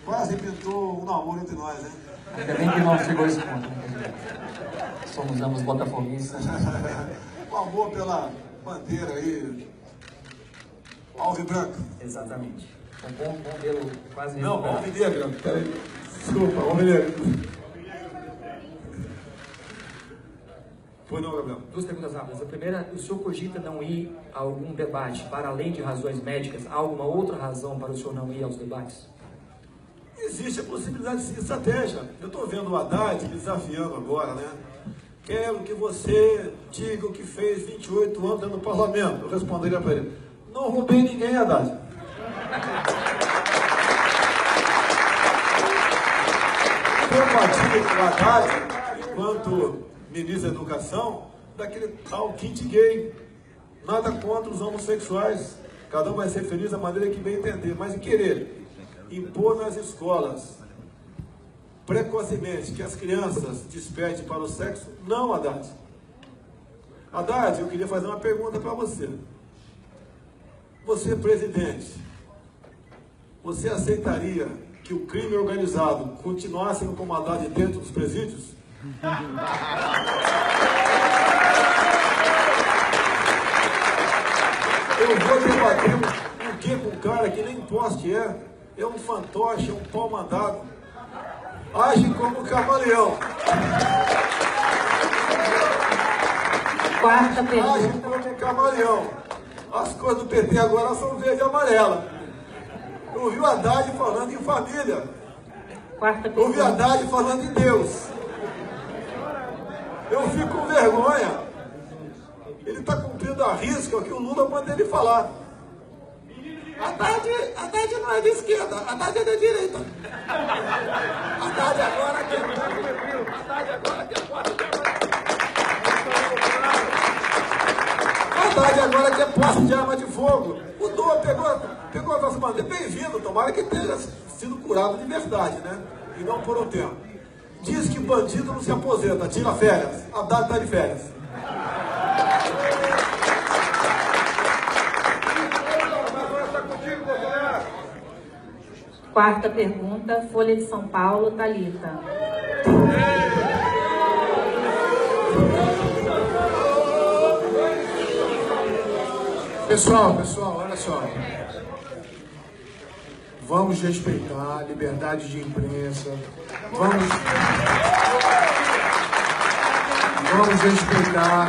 Quase pintou um namoro entre nós, né? Ainda bem que não chegou esse ponto, né? Somos ambos botafoguistas. O amor pela bandeira aí, alvibranca. Exatamente. Com um modelo quase... Não, alvinegra. Peraí. Desculpa, alvinegra. Foi não, Gabriel. Duas perguntas rápidas. A primeira, o senhor cogita não ir a algum debate para além de razões médicas? Há alguma outra razão para o senhor não ir aos debates? Existe a possibilidade de estratégia. Eu estou vendo o Haddad desafiando agora, né? Quero que você diga o que fez 28 anos dentro do parlamento. Eu responderia para ele: não roubei ninguém, Haddad. Compartilho com o Haddad, enquanto ministro da Educação, daquele tal kit gay. Nada contra os homossexuais. Cada um vai ser feliz da maneira que bem entender. Mas em querer impor nas escolas precocemente que as crianças despertem para o sexo, não, Haddad. Haddad, eu queria fazer uma pergunta para você. Você, presidente, você aceitaria que o crime organizado continuasse no comandado dentro dos presídios? Eu vou debater o que com um cara que nem poste é um fantoche, é um pau mandado. Age como camaleão. Quarta pergunta. Age como camaleão. As cores do PT agora são verde e amarela. Eu ouvi o Haddad falando em família. Quarta Eu ouvi o pergunta. Haddad falando em Deus. Eu fico com vergonha. Ele está cumprindo a risca o que o Lula manda ele falar. Haddad não é de esquerda, Haddad é de direita. Haddad agora quer Haddad agora quer posse de arma de fogo. O Lula pegou a nossa bandeira. Bem-vindo, tomara que tenha sido curado de verdade, né? E não por um tempo. Diz que bandido não se aposenta, tira férias. Haddad está de férias. Quarta pergunta, Folha de São Paulo, Thalita. Pessoal, olha só. Vamos respeitar a liberdade de imprensa. Vamos respeitar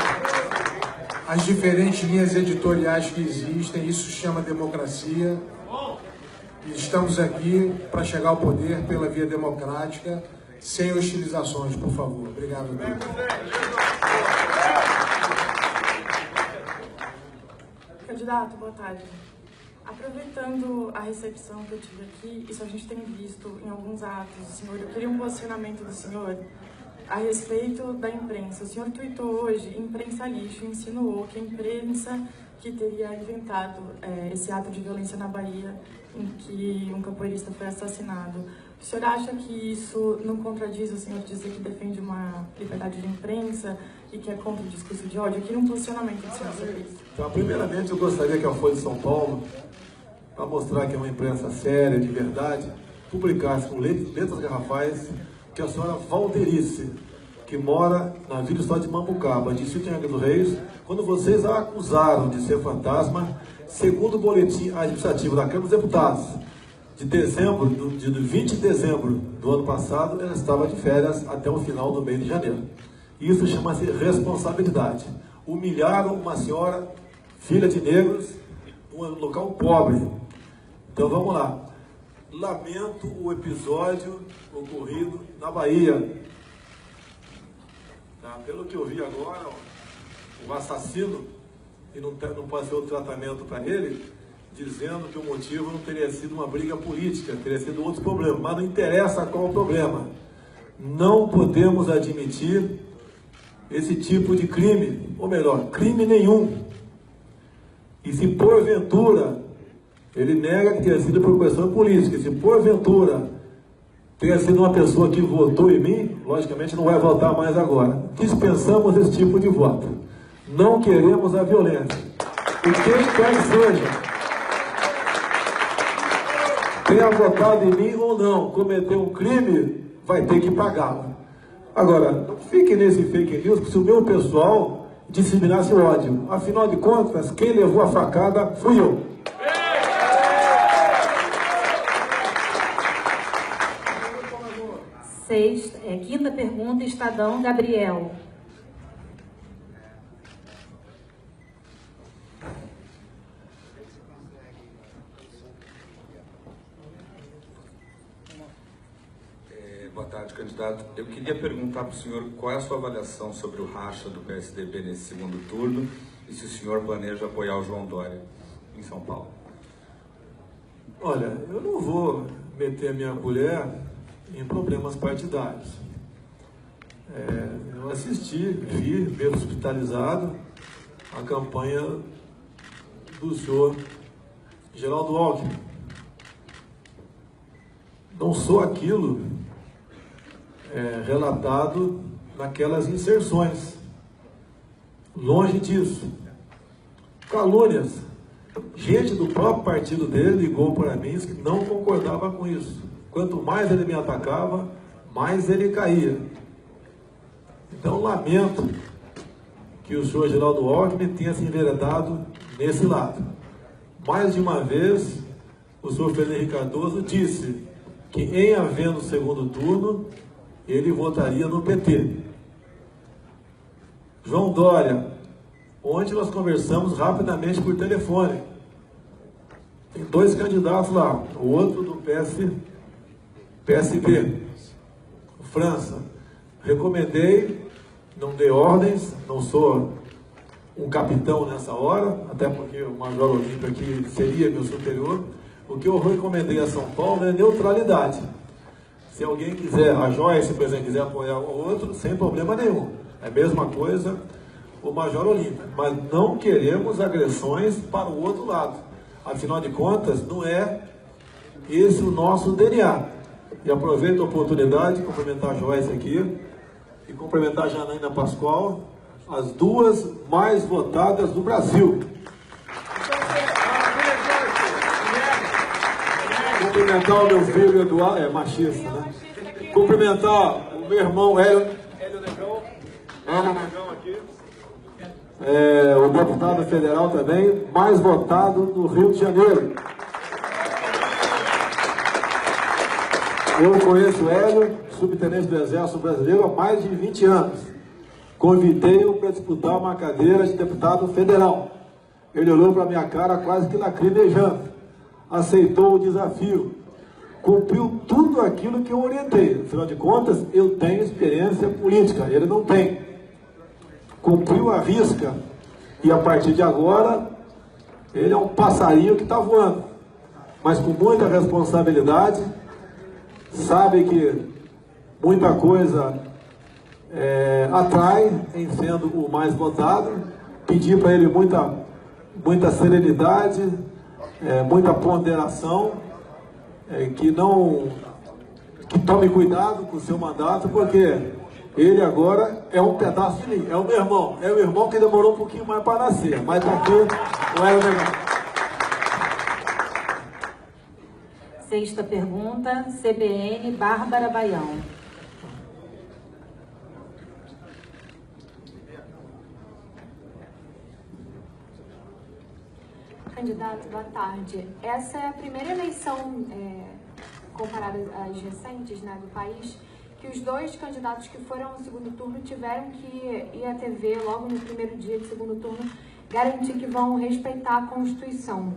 as diferentes linhas editoriais que existem. Isso se chama democracia. E estamos aqui para chegar ao poder pela via democrática, sem hostilizações, por favor. Obrigado. Candidato, boa tarde. Aproveitando a recepção que eu tive aqui, isso a gente tem visto em alguns atos do senhor, eu queria um posicionamento do senhor a respeito da imprensa. O senhor tuitou hoje, imprensa lixo, insinuou que a imprensa que teria inventado esse ato de violência na Bahia, em que um capoeirista foi assassinado. O senhor acha que isso não contradiz o senhor dizer que defende uma liberdade de imprensa e que é contra o discurso de ódio? Eu queria um posicionamento do senhor sobre isso. Então, primeiramente, eu gostaria que a Folha de São Paulo, para mostrar que é uma imprensa séria, de verdade, publicasse com letras garrafais que a senhora Valderice, que mora na Vila História de Mambucaba, distrito de Angra dos Reis, quando vocês a acusaram de ser fantasma, segundo o boletim administrativo da Câmara dos Deputados, de 20 de dezembro do ano passado, ela estava de férias até o final do mês de janeiro. Isso chama-se responsabilidade. Humilharam uma senhora, filha de negros, num local pobre. Então vamos lá. Lamento o episódio ocorrido na Bahia. Tá? Pelo que eu vi agora, o assassino, e não pode ser outro tratamento para ele, dizendo que o motivo não teria sido uma briga política, teria sido outro problema. Mas não interessa qual o problema. Não podemos admitir esse tipo de crime, ou melhor, crime nenhum. E se porventura ele nega que tenha sido por questão política, se porventura tenha sido uma pessoa que votou em mim, logicamente não vai votar mais agora. Dispensamos esse tipo de voto. Não queremos a violência. E quem quer que seja, tenha votado em mim ou não, cometeu um crime, vai ter que pagá-lo. Agora, não fique nesse fake news, se o meu pessoal disseminasse ódio. Afinal de contas, quem levou a facada fui eu. Quinta pergunta, Estadão, Gabriel. Boa tarde, candidato. Eu queria perguntar para o senhor qual é a sua avaliação sobre o racha do PSDB nesse segundo turno e se o senhor planeja apoiar o João Dória em São Paulo. Olha, eu não vou meter a minha colher em problemas partidários. Eu assisti, vi, meio hospitalizado, a campanha do senhor Geraldo Alckmin. Não sou aquilo relatado naquelas inserções. Longe disso. Calúnias. Gente do próprio partido dele ligou para mim que não concordava com isso. Quanto mais ele me atacava, mais ele caía. Então, lamento que o senhor Geraldo Alckmin tenha se enveredado nesse lado. Mais de uma vez, o senhor Fernando Henrique Cardoso disse que, em havendo segundo turno, ele votaria no PT. João Dória, ontem nós conversamos rapidamente por telefone. Tem 2 candidatos lá, o outro do PSB, França. Recomendei, não dei ordens, não sou um capitão nessa hora, até porque o Major Olímpio aqui seria meu superior. O que eu recomendei a São Paulo é neutralidade. Se alguém quiser, a Joyce, por exemplo, quiser apoiar o outro, sem problema nenhum. É a mesma coisa o Major Olímpio. Mas não queremos agressões para o outro lado. Afinal de contas, não é esse o nosso DNA. E aproveito a oportunidade de cumprimentar a Joyce aqui e cumprimentar a Janaína Pascoal, as 2 mais votadas do Brasil. Cumprimentar o meu filho Eduardo, machista, né? Cumprimentar o meu irmão Hélio Negão aqui. O deputado federal também, mais votado do Rio de Janeiro. Eu conheço o Hélio, subtenente do Exército Brasileiro, há mais de 20 anos. Convidei-o para disputar uma cadeira de deputado federal. Ele olhou para a minha cara quase que lacrimejando. Aceitou o desafio. Cumpriu tudo aquilo que eu orientei. Afinal de contas, eu tenho experiência política, ele não tem. Cumpriu a risca. E a partir de agora, ele é um passarinho que está voando. Mas com muita responsabilidade, sabe que muita coisa atrai em sendo o mais votado. Pedi para ele muita serenidade, muita ponderação, que tome cuidado com o seu mandato, porque ele agora é um pedaço de mim, é o meu irmão, é o irmão que demorou um pouquinho mais para nascer, mas aqui não era legal. Sexta pergunta, CBN, Bárbara Baião. Candidato, boa tarde. Essa é a primeira eleição, comparada às recentes, né, do país, que os 2 candidatos que foram ao segundo turno tiveram que ir à TV logo no primeiro dia de segundo turno garantir que vão respeitar a Constituição.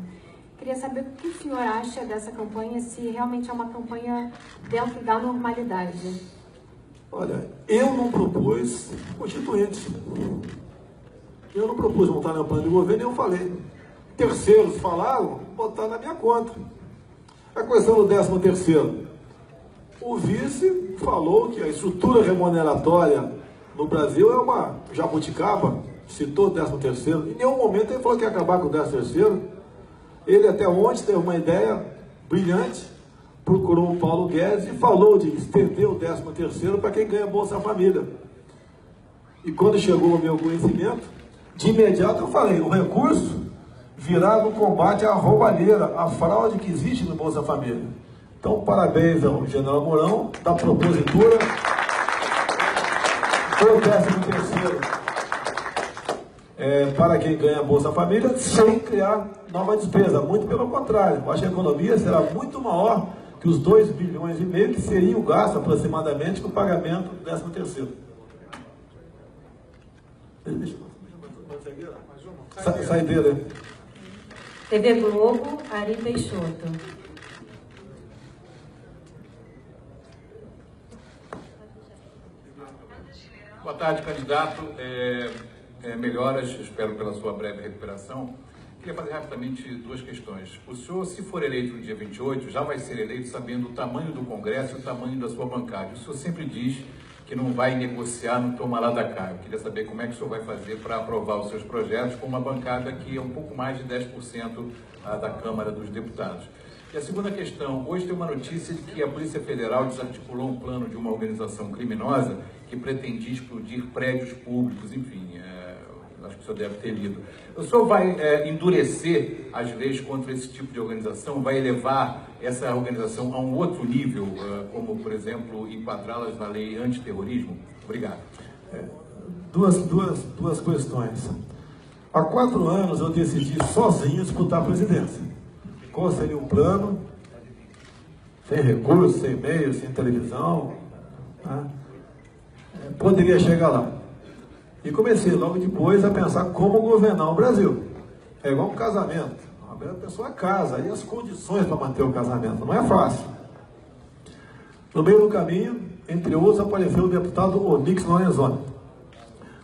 Queria saber o que o senhor acha dessa campanha, se realmente é uma campanha dentro da normalidade. Olha, eu não propus constituinte. Eu não propus montar no plano de governo, eu falei. Terceiros falaram, botar na minha conta. A questão do 13º. O vice falou que a estrutura remuneratória no Brasil é uma jabuticaba, citou o 13º. Em nenhum momento ele falou que ia acabar com o 13º. Ele até ontem teve uma ideia brilhante, procurou o Paulo Guedes e falou de estender o 13º para quem ganha Bolsa Família. E quando chegou ao meu conhecimento, de imediato eu falei, o recurso virá no combate à roubalheira, à fraude que existe no Bolsa Família. Então, parabéns ao general Mourão, da propositura do 13º para quem ganha Bolsa Família, sem criar nova despesa. Muito pelo contrário, eu acho que a economia será muito maior que os 2,5 bilhões que seriam gastos aproximadamente com o pagamento do 13º. Saideira. TV Globo, Ari Peixoto. Boa tarde, candidato. Melhoras, espero pela sua breve recuperação. Queria fazer rapidamente duas questões. O senhor, se for eleito no dia 28, já vai ser eleito sabendo o tamanho do Congresso e o tamanho da sua bancada. O senhor sempre diz que não vai negociar no toma lá da cá. Eu queria saber como é que o senhor vai fazer para aprovar os seus projetos com uma bancada que é um pouco mais de 10% da Câmara dos Deputados. E a segunda questão, hoje tem uma notícia de que a Polícia Federal desarticulou um plano de uma organização criminosa que pretendia explodir prédios públicos, enfim, acho que o senhor deve ter lido. O senhor vai endurecer as leis contra esse tipo de organização, vai elevar essa organização a um outro nível, como, por exemplo, enquadrá-las na lei antiterrorismo? Obrigado. Duas questões. Há 4 anos eu decidi sozinho disputar a presidência. Qual seria um plano, sem recursos, sem meios, sem televisão, né? Poderia chegar lá. E comecei logo depois a pensar como governar o Brasil. É igual um casamento. A pessoa casa, e as condições para manter o casamento, não é fácil. No meio do caminho, entre outros, apareceu o deputado Onyx Lorenzoni.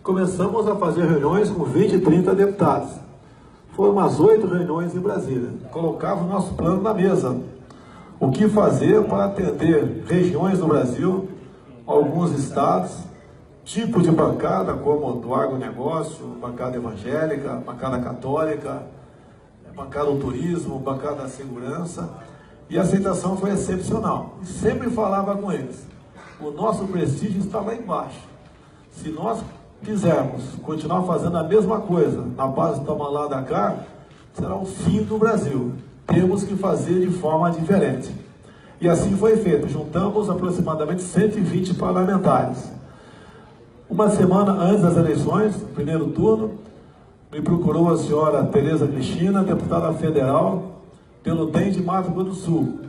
Começamos a fazer reuniões com 20, 30 deputados. Foram umas 8 reuniões em Brasília. Colocava o nosso plano na mesa. O que fazer para atender regiões do Brasil, alguns estados, tipo de bancada, como do agronegócio, bancada evangélica, bancada católica, bancada do turismo, bancada da segurança. E a aceitação foi excepcional. E sempre falava com eles. O nosso prestígio está lá embaixo. Se nós quisermos continuar fazendo a mesma coisa na base de tomar lá da cá, será o fim do Brasil. Temos que fazer de forma diferente. E assim foi feito. Juntamos aproximadamente 120 parlamentares. Uma semana antes das eleições, no primeiro turno, me procurou a senhora Tereza Cristina, deputada federal, pelo DEM de Mato Grosso do Sul,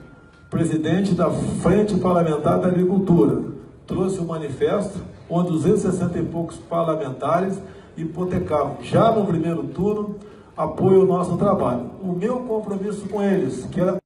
presidente da Frente Parlamentar da Agricultura. Trouxe um manifesto onde 260 e poucos parlamentares hipotecavam, já no primeiro turno, apoio ao nosso trabalho. O meu compromisso com eles, que era